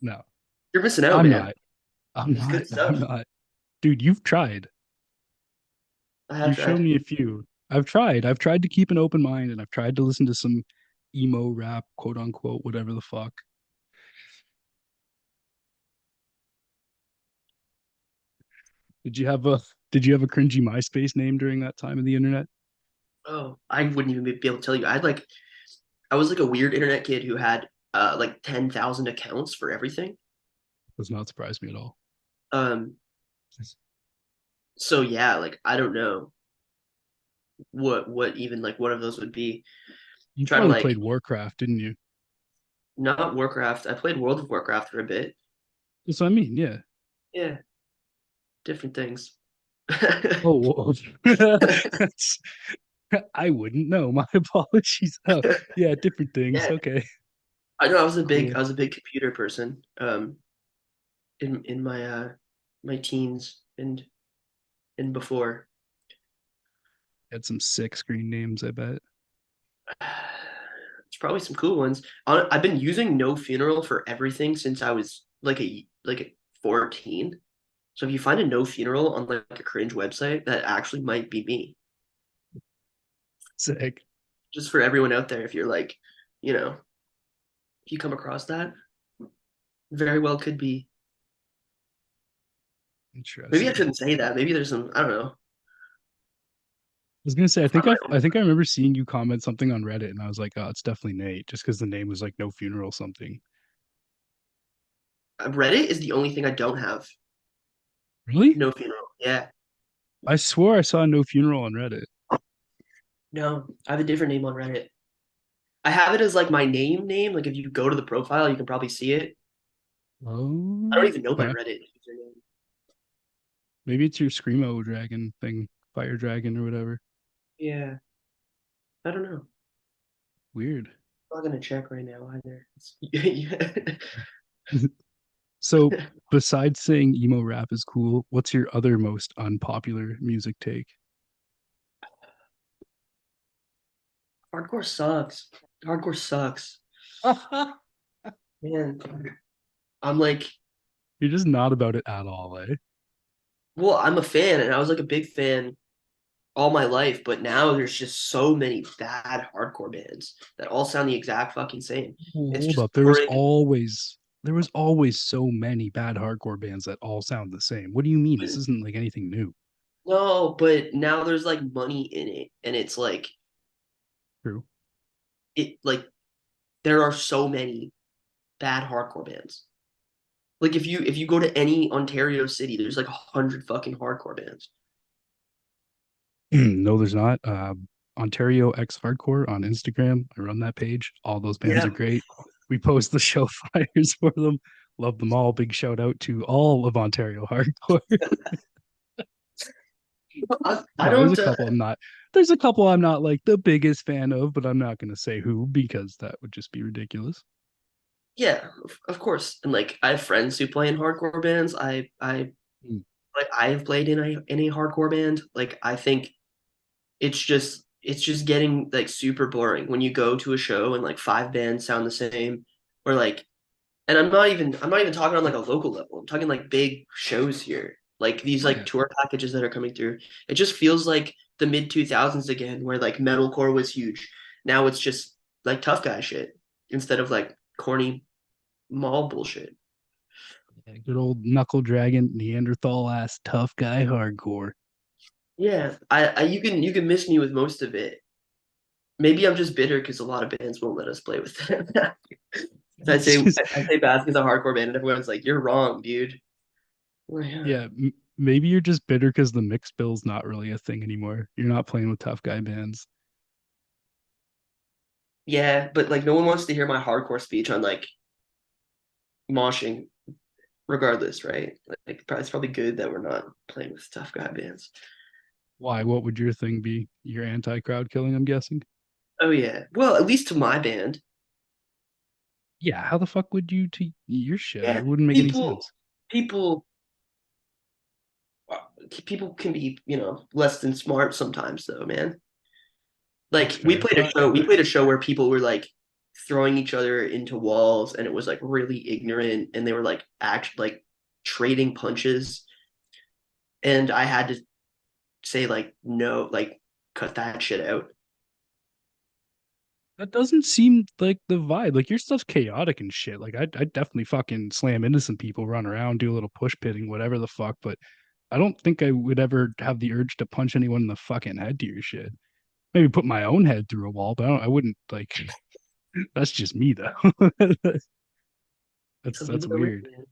No, You're missing out, I'm man. not. I'm There's not. good I'm stuff. not. Dude, you've tried. I have You've shown tried. me a few. I've tried. I've tried to keep an open mind and I've tried to listen to some emo rap, quote unquote, whatever the fuck. Did you have a did you have a cringy MySpace name during that time of the internet? Oh, I wouldn't even be able to tell you. I was like a weird internet kid who had like 10,000 accounts for everything. Does not surprise me at all. Um, so yeah, like I don't know what even like one of those would be. You Trying to probably like played Warcraft, didn't you? not Warcraft. I played World of Warcraft for a bit. That's what I mean. Yeah. Yeah, different things. Oh, that's, I wouldn't know. My apologies. Oh, yeah, different things. Yeah, Okay, I know. I was a big cool. I was a big computer person. in my my teens and before. Had some sick screen names, I bet. It's probably some cool ones. I've been using No Funeral for everything since I was like a 14. So if you find a No Funeral on like a cringe website, that actually might be me. Sick. Just for everyone out there, if you're like, you know, if you come across that, very well could be. Maybe I Interesting. shouldn't say that. Maybe there's some, I don't know. Was gonna say, Find my I own. think I remember seeing you comment something on Reddit, and I was like, oh, it's definitely Nate, just because the name was like No Funeral something. Reddit is the only thing I don't have. Really? No Funeral. Yeah. I swore I saw No Funeral on Reddit. No, I have a different name on Reddit. I have it as like my name. Like if you go to the profile, you can probably see it. I don't Oh, even know my okay. Reddit username. Maybe it's your Screamo Dragon thing, Fire Dragon or whatever. Yeah, I don't know. Weird. I'm not gonna check right now either. Yeah. So, besides saying emo rap is cool, what's your other most unpopular music take? Hardcore sucks. Hardcore sucks. Man, I'm like, You're just not about it at all, eh? well, I'm a fan, and I was like a big fan all my life, but now there's just so many bad hardcore bands that all sound the exact fucking same. It's Hold just up. boring. There was always so many bad hardcore bands that all sound the same. What do you mean? This isn't like anything new. No, but now there's like money in it, and it's like True. it like there are so many bad hardcore bands. Like if you go to any Ontario city, there's like 100 fucking hardcore bands. No, there's not. Ontario X Hardcore on Instagram. I run that page. All those bands are Yeah, great. We post the show flyers for them. Love them all. Big shout out to all of Ontario Hardcore. I No, there's a don't. couple I'm not. There's a couple I'm not like the biggest fan of, but I'm not going to say who because that would just be ridiculous. Yeah, of course. And like I have friends who play in hardcore bands. Mm. Like I have played in a hardcore band. Like I think it's just getting like super boring when you go to a show and like five bands sound the same, or like, and I'm not even talking on like a local level. I'm talking like big shows here, like these Oh like yeah. tour packages that are coming through. It just feels like the mid 2000s again, where like metalcore was huge. Now it's just like tough guy shit instead of like corny mall bullshit. Yeah, good old knuckle dragon, Neanderthal ass tough guy hardcore. Yeah, I you can miss me with most of it. Maybe I'm just bitter because a lot of bands won't let us play with them. I It's say just I say Basque is a hardcore band, and everyone's like, "You're wrong, dude." Well, yeah. yeah, maybe you're just bitter because the mix bill's not really a thing anymore. You're not playing with tough guy bands. Yeah, but like no one wants to hear my hardcore speech on like moshing, regardless, right? Like it's probably good that we're not playing with tough guy bands. Why? What would your thing be? Your anti crowd killing, I'm guessing. Oh yeah. Well, at least to my band. Yeah, how the fuck would you to your shit? Yeah. It wouldn't make any People sense. people people can be, less than smart sometimes though, man. That's Like fair. we played a show where people were like throwing each other into walls and it was like really ignorant and they were like actually like trading punches and I had to say like no, like cut that shit out. That doesn't seem like the vibe. Like your stuff's chaotic and shit. Like I'd definitely fucking slam into some people, run around, do a little push pitting, whatever the fuck. But I don't think I would ever have the urge to punch anyone in the fucking head to your shit. Maybe put my own head through a wall, but I wouldn't like. That's just me though. Some That's people are weird, weird. man.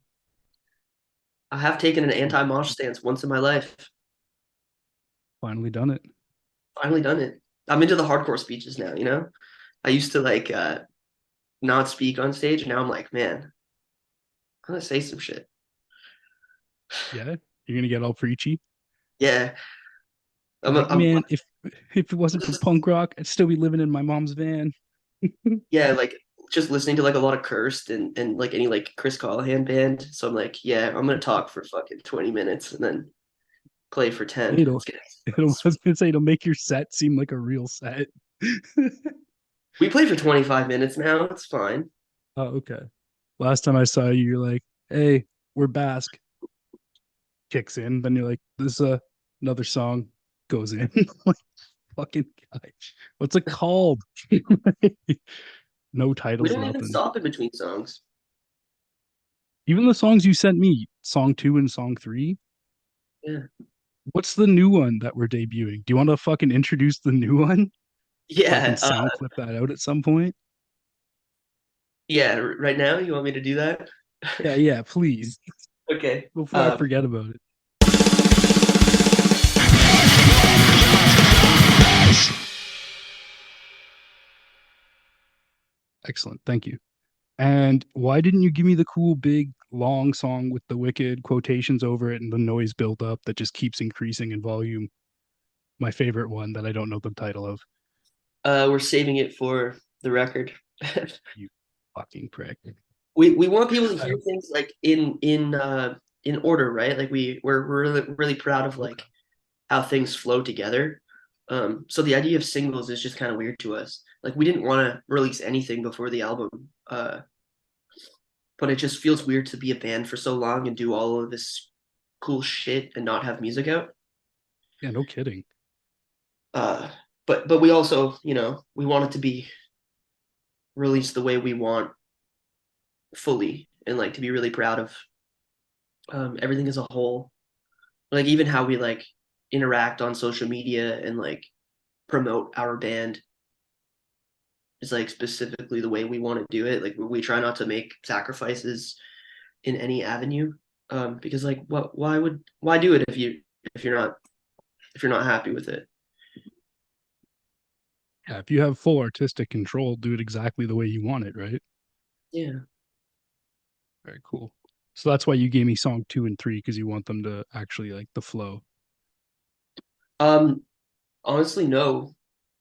I have taken an anti-mosh stance once in my life. Finally done it. Finally done it. I'm into the hardcore speeches now. I used to like not speak on stage and now I'm like, man, I'm gonna say some shit. Yeah, you're gonna get all preachy. Yeah. Be I'm, like, I'm man, if it wasn't for punk rock, I'd still be living in my mom's van. yeah, like just listening to like a lot of Cursed and like any like Chris Callahan band. So I'm like, yeah, I'm gonna talk for fucking 20 minutes and then play for 10. It'll, Let's get I was gonna say it'll make your set seem like a real set. We play for 25 minutes now. It's fine. Oh, okay. Last time I saw you, you're like, "Hey, we're Basque." Kicks in, then you're like, "This is another song." Goes in, like fucking guy. What's it called? No We titles, don't even nothing. stop in between songs. Even the songs you sent me, song two and song three. Yeah. What's the new one that we're debuting? Do you want to fucking introduce the new one so I can Yeah. sound clip that out at some point? Yeah. Right now, you want me to do that? Yeah, yeah, please. Okay. Before I forget about it. Excellent. Thank you. And why didn't you give me the cool, big, long song with the wicked quotations over it and the noise build up that just keeps increasing in volume? My favorite one that I don't know the title of. We're saving it for the record. You fucking prick. We want people to I hear don't, things like in order, right? Like we're really proud of okay. like how things flow together. So the idea of singles is just kind of weird to us. Like we didn't want to release anything before the album, but it just feels weird to be a band for so long and do all of this cool shit and not have music out. Yeah, no kidding. Uh, but we also, we want it to be released the way we want fully and like to be really proud of everything as a whole. Like even how we like interact on social media and like promote our band is like specifically the way we want to do it. Like we try not to make sacrifices in any avenue. Because like why do it if you're not if you're not happy with it? Yeah, if you have full artistic control, do it exactly the way you want it, right? Yeah. Very cool. So that's why you gave me song two and three because you want them to actually like the flow. Um Honestly no.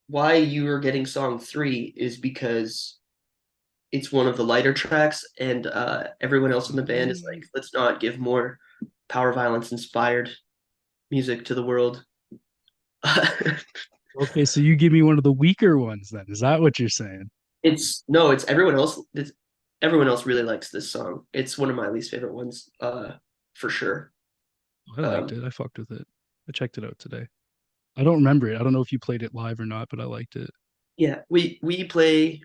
Why you are getting song 3 is because it's one of the lighter tracks and everyone else in the band is like Oh. let's not give more power violence inspired music to the world. Okay, so you give me one of the weaker ones then. Is that what you're saying? It's no, it's everyone else. Everyone else really likes this song. It's one of my least favorite ones, for sure. I liked Um, it. I fucked with it. I checked it out today. I don't remember it. I don't know if you played it live or not, but I liked it. yeah, we play.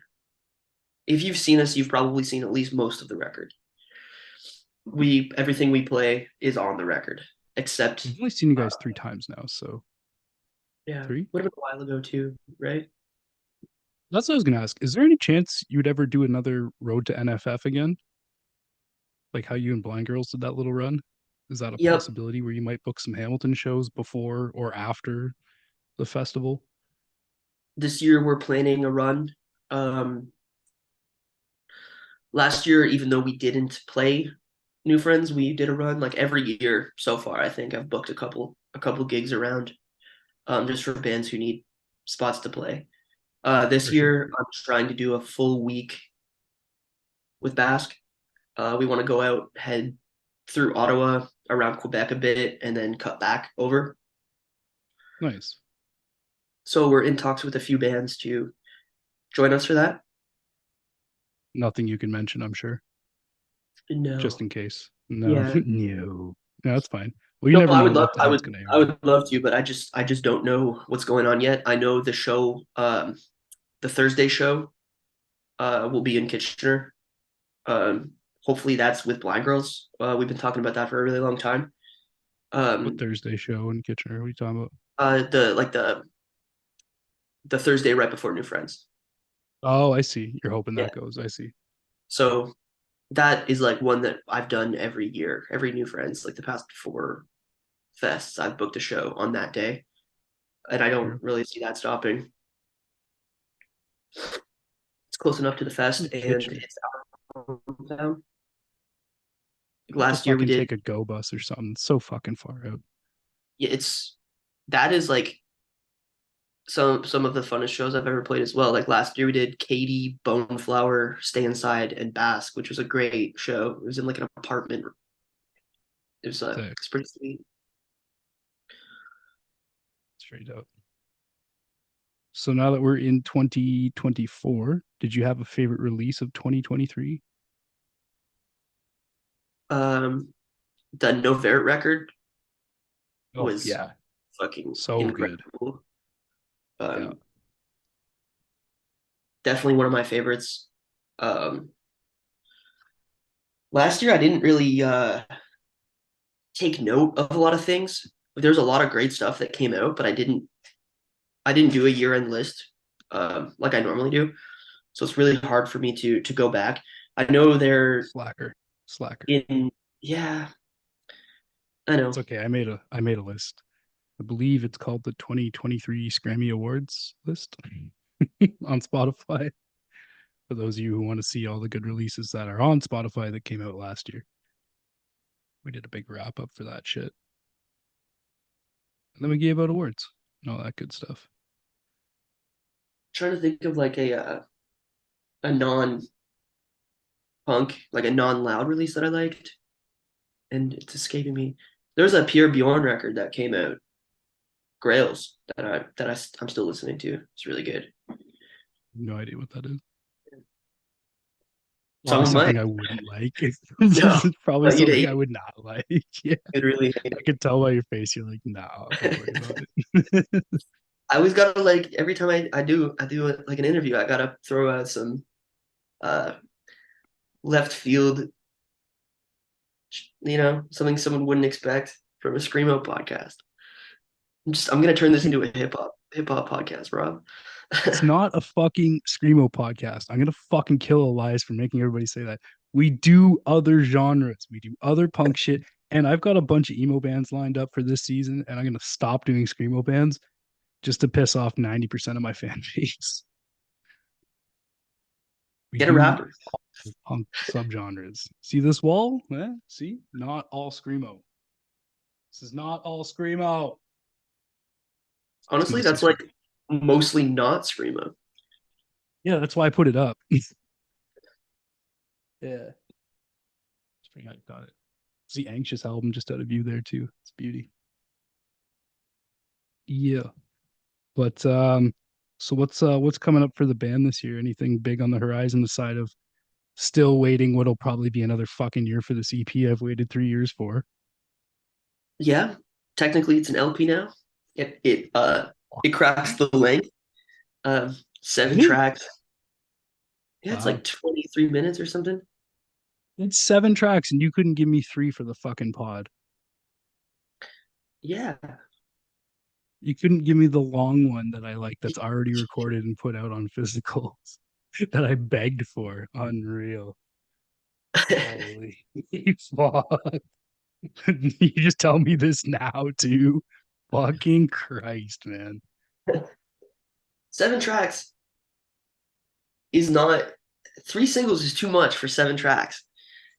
If you've seen us, you've probably seen at least most of the record. We everything we play is on the record, except I've only seen you uh, guys three times now, so yeah, three. would have been a while ago too, right? That's what I was gonna ask. Is there any chance you would ever do another Road to NFF again? Like how you and Blind Girls did that little run? Is that a Yep. possibility where you might book some Hamilton shows before or after the festival? This year we're planning a run. Um, Last year, even though we didn't play New Friends, we did a run like every year so far. I think I've booked a couple gigs around just for bands who need spots to play. This For sure. year, I'm trying to do a full week with Basque. We want to go out, head through Ottawa, around Quebec a bit, and then cut back over. Nice. So we're in talks with a few bands to join us for that. Nothing you can mention, I'm sure, just No, in case. No, yeah, no, no, that's fine. Well, you no, never know what the I hell would, it's going to I air out. would love to, but I just don't know what's going on yet. I know the show, the Thursday show, will be in Kitchener. Um, Hopefully that's with Blind Girls. We've been talking about that for a really long time. What Um, Thursday show in Kitchener? What are you talking about? the Thursday right before New Friends. Oh, I see. You're hoping Yeah. that goes. I see. So that is like one that I've done every year, every New Friends, like the past 4 fests, I've booked a show on that day, and I don't Sure. really see that stopping. It's close enough to the fest, In and Kitchener. it's our hometown. You have to Last year we fucking did. take a go bus or something. It's so fucking far out. Yeah, it's that is like some of the funnest shows I've ever played as well. Like last year we did Katie, Boneflower, Stay Inside, and Basque, which was a great show. It was in like an apartment. Sick. It's pretty sweet. Straight up. So now that we're in 2024, did you have a favorite release of 2023? Um, the No Verit record Oh was yeah, fucking so good. incredible. Yeah. Um, Definitely one of my favorites. Um, Last year I didn't really take note of a lot of things. There's a lot of great stuff that came out, but I didn't do a year end list like I normally do. So it's really hard for me to go back. I know they're Slacker. Slacker. in yeah, I It's know. okay. I made a list. I believe it's called the 2023 Grammy Awards list on Spotify. For those of you who want to see all the good releases that are on Spotify that came out last year, we did a big wrap up for that shit. And then we gave out awards and all that good stuff. Trying to think of like a non punk, like a non loud release that I liked, and it's escaping me. There's a Pure Bjorn record that came out, Grails, I'm still listening to. It's really good. No idea what that is. Probably Song of Mine. something I wouldn't like. No, Probably but you'd something hate I it. would not like. Yeah. You'd really hate I could tell by your face you're like, nah, don't worry about it. it. I always gotta like every time I do like an interview, I gotta throw out some uh left field, something someone wouldn't expect from a screamo podcast. I'm gonna turn this into a hip hop podcast, Rob. It's not a fucking screamo podcast. I'm gonna fucking kill Elias for making everybody say that. We do other genres. We do other punk shit. And I've got a bunch of emo bands lined up for this season, and I'm gonna stop doing screamo bands just to piss off 90% of my fan base. We Get a do rapper. punk subgenres. See this wall? See? Not all screamo. This is not all screamo. Just Honestly, mostly that's like screamo. mostly not screamo. Yeah, that's why I put it up. Yeah. Spring I got it. It's the Anxious album just out of view there too. It's beauty. Yeah. But so what's coming up for the band this year? Anything big on the horizon aside of still waiting what'll probably be another fucking year for this EP I've waited 3 years for? Yeah, technically it's an LP now. It cracks the length. Did Seven it? tracks. Yeah, it's Wow. like 23 minutes or something. It's 7 tracks and you couldn't give me three for the fucking pod. Yeah. You couldn't give me the long one that I like that's already recorded and put out on physicals that I begged for. Unreal. Holy fuck. You just tell me this now too. Fucking Christ, man. 7 tracks is not three singles is too much for 7 tracks.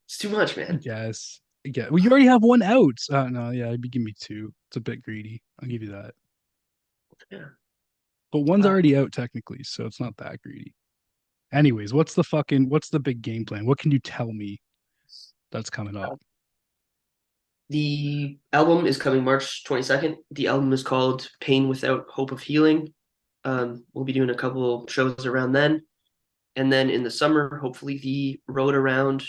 It's too much, I man. guess. Yeah. Well, you already have one out. No, yeah, you'd give me two. It's a bit greedy. I'll give you that. Yeah. But one's Uh, already out technically, so it's not that greedy. Anyways, what's the big game plan? What can you tell me that's coming up? the album is coming March 22nd. The album is called Pain Without Hope of Healing. We'll be doing a couple shows around then. And then in the summer, hopefully the road around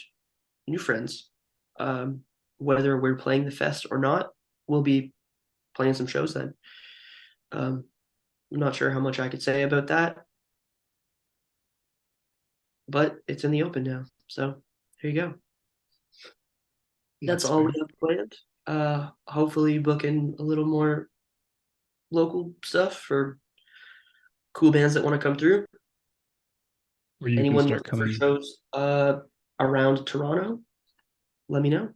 New Friends. Um, Whether we're playing the fest or not, we'll be playing some shows then. I'm not sure how much I could say about that, but it's in the open now. So here you go. That's That's all we fair. have planned. Hopefully booking a little more local stuff for cool bands that want to come through. Where you can Anyone start looking for coming shows around Toronto, let me know.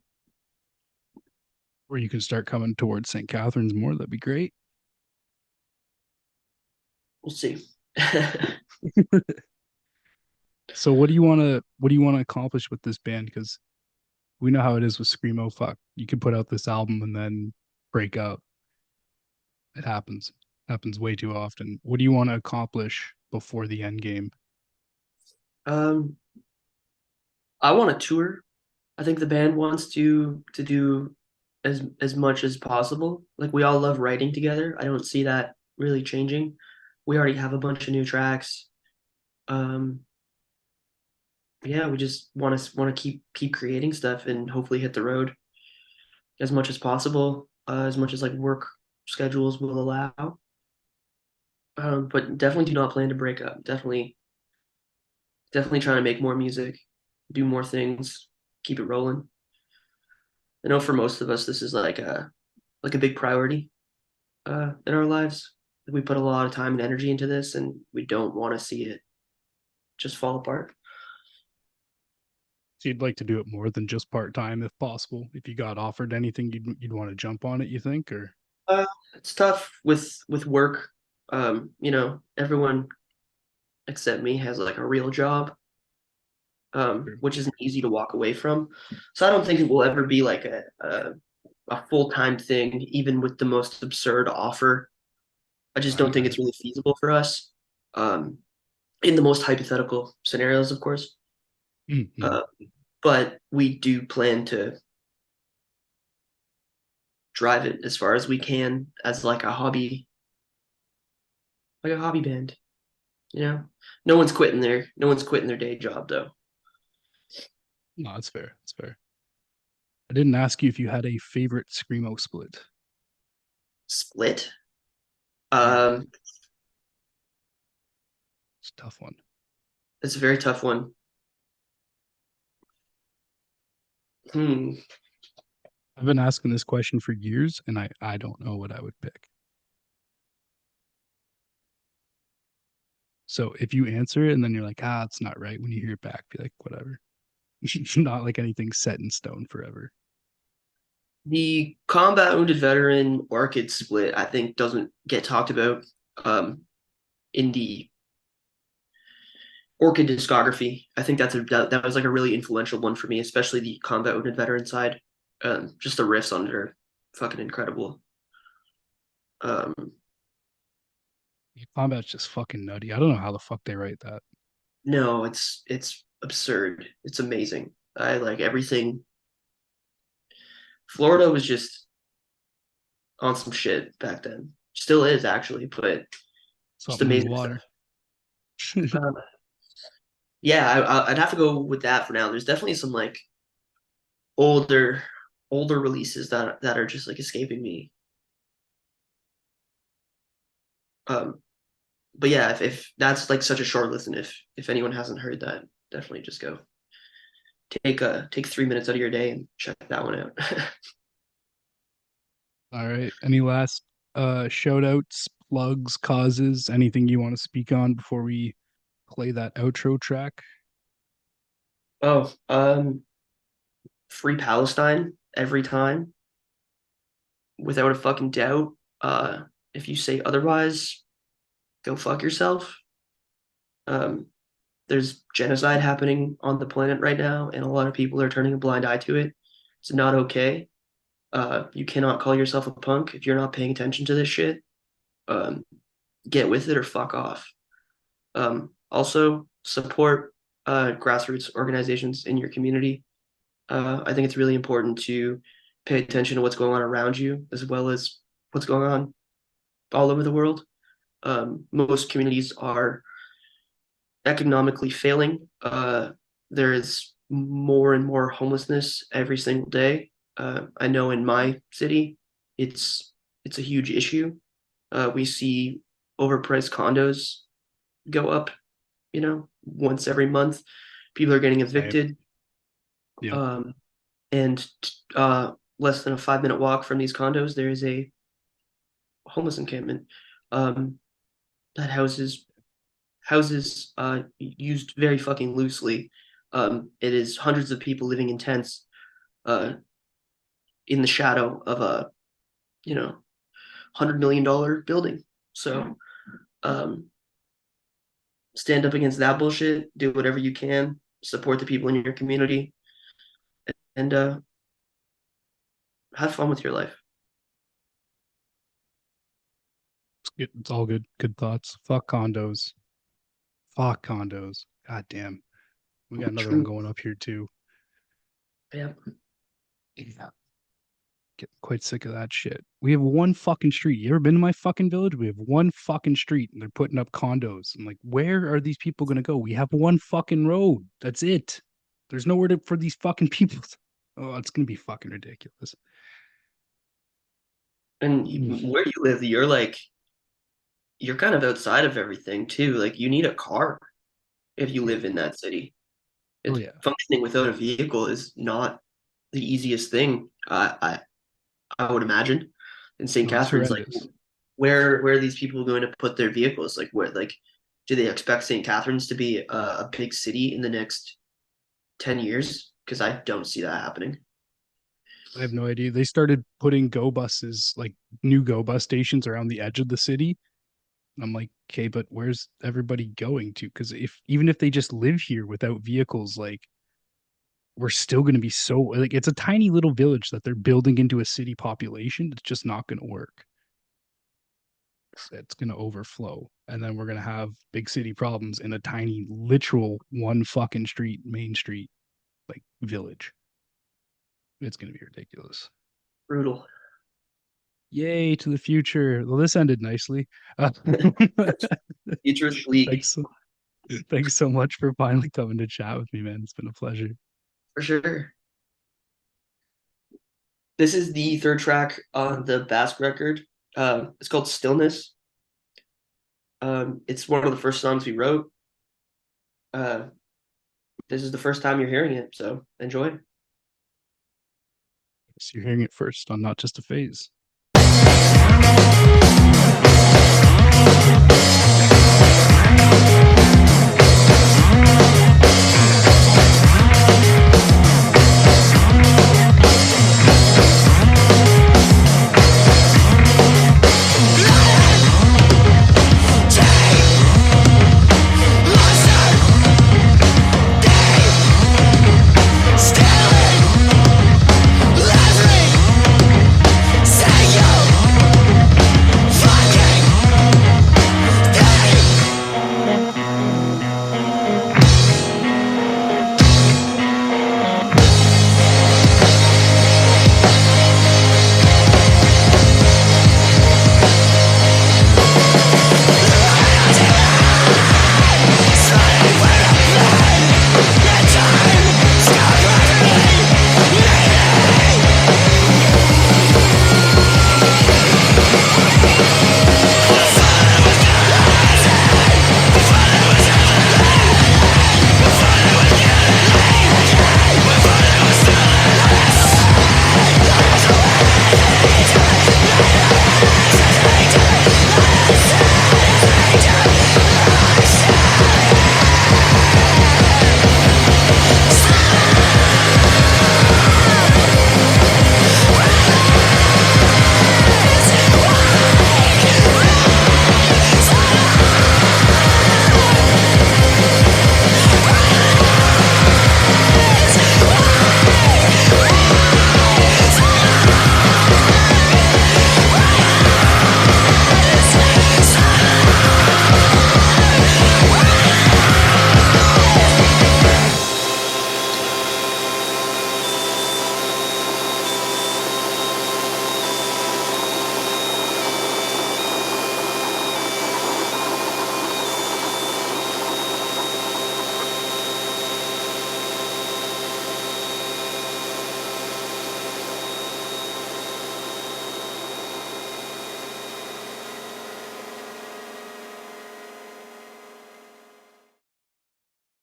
where you can start coming towards St. Catharines more, that'd be great. We'll see. So what do you want to accomplish with this band? Because we know how it is with Screamo. Fuck. You could put out this album and then break up. It happens. Happens way too often. What do you want to accomplish before the end game? Um, I want to tour. I think the band wants to do as much as possible. Like we all love writing together. I don't see that really changing. We already have a bunch of new tracks. Um, yeah, we just want to keep creating stuff and hopefully hit the road as much as possible, as much as like work schedules will allow. But definitely do not plan to break up. Definitely trying to make more music, do more things, keep it rolling. I know for most of us this is like a big priority in our lives. We put a lot of time and energy into this, and we don't want to see it just fall apart. So you'd like to do it more than just part time if possible. If you got offered anything, you'd want to jump on it. You think, or It's tough with work. Everyone except me has like a real job, which isn't easy to walk away from. So I don't think it will ever be like a full-time thing, even with the most absurd offer. I just I don't think got it's it. really feasible for us. Um, in the most hypothetical scenarios, of course. Mm-hmm. Uh, but we do plan to drive it as far as we can as like a hobby band. You know, no one's quitting their day job though. No, that's fair. That's fair. I didn't ask you if you had a favorite screamo split. Split. Yeah, Um, it's a tough one. it's a very tough one. Hmm. I've been asking this question for years, and I don't know what I would pick. So if you answer it and then you're like, it's not right, when you hear it back, be like, whatever. Not like anything set in stone forever. The combat wounded veteran orchid split, I think, doesn't get talked about um, in the orchid discography. I think that was like a really influential one for me, especially the combat wounded veteran side. Just the riffs on it are fucking incredible. Um, Combat's just fucking nutty. I don't know how the fuck they write that. no, it's absurd. It's amazing. I like everything. Florida was just on some shit back then. Still is actually, but just Something in the amazing stuff. water. Um, yeah, I'd have to go with that for now. There's definitely some like older older releases that are just like escaping me. Um, but yeah, if that's like such a short list, and if anyone hasn't heard that, definitely just go take 3 minutes out of your day and check that one out. All right. Any last shout outs, plugs, causes, anything you want to speak on before we play that outro track? Oh, free Palestine every time, without a fucking doubt. If you say otherwise, go fuck yourself. Um, there's genocide happening on the planet right now, and a lot of people are turning a blind eye to it. It's not okay. You cannot call yourself a punk if you're not paying attention to this shit. Um, get with it or fuck off. Also, support grassroots organizations in your community. I think it's really important to pay attention to what's going on around you as well as what's going on all over the world. Most communities are economically failing. There is more and more homelessness every single day. I know in my city, it's a huge issue. We see overpriced condos go up, once every month. People are getting Same. evicted, Yep. um, and less than a 5 minute walk from these condos, there is a homeless encampment um, that houses used very fucking loosely. It is hundreds of people living in tents uh, in the shadow of a $100 million building. So um, stand up against that bullshit. Do whatever you can. Support the people in your community, and have fun with your life. It's all good. Good thoughts. Fuck condos. Fuck condos. God damn. We got another one True. going up here too. Yeah. Yeah. Getting quite sick of that shit. We have one fucking street. You ever been to my fucking village? We have one fucking street and they're putting up condos. I'm like, where are these people gonna go? We have one fucking road. That's it. There's nowhere for these fucking people. Oh, it's gonna be fucking ridiculous. And Mm. where you live, you're kind of outside of everything too. Like you need a car if you Yeah. live in that city. Oh It's yeah. functioning without a vehicle is not the easiest thing. I would imagine in St. No, it's Catharines. Like horrendous. where are these people going to put their vehicles? Like where do they expect St. Catharines to be a big city in the next 10 years? Because I don't see that happening. I have no idea. They started putting go buses, like new go bus stations around the edge of the city. And I'm like, okay, but where's everybody going to? Because if even if they just live here without vehicles, like we're still going to be so like it's a tiny little village that they're building into a city population. It's just not going to work. It's going to overflow, and then we're going to have big city problems in a tiny, literal one fucking street, main street, like village. It's going to be ridiculous. Brutal. Yay to the future. Well, this ended nicely. Future is bleak thanks, thanks so much for finally coming to chat with me, man. It's been a pleasure. for sure. This is the third track on the Basque record. It's called Stillness. It's one of the first songs we wrote. Uh, this is the first time you're hearing it, so enjoy. So you're hearing it first on Not Just a Phase.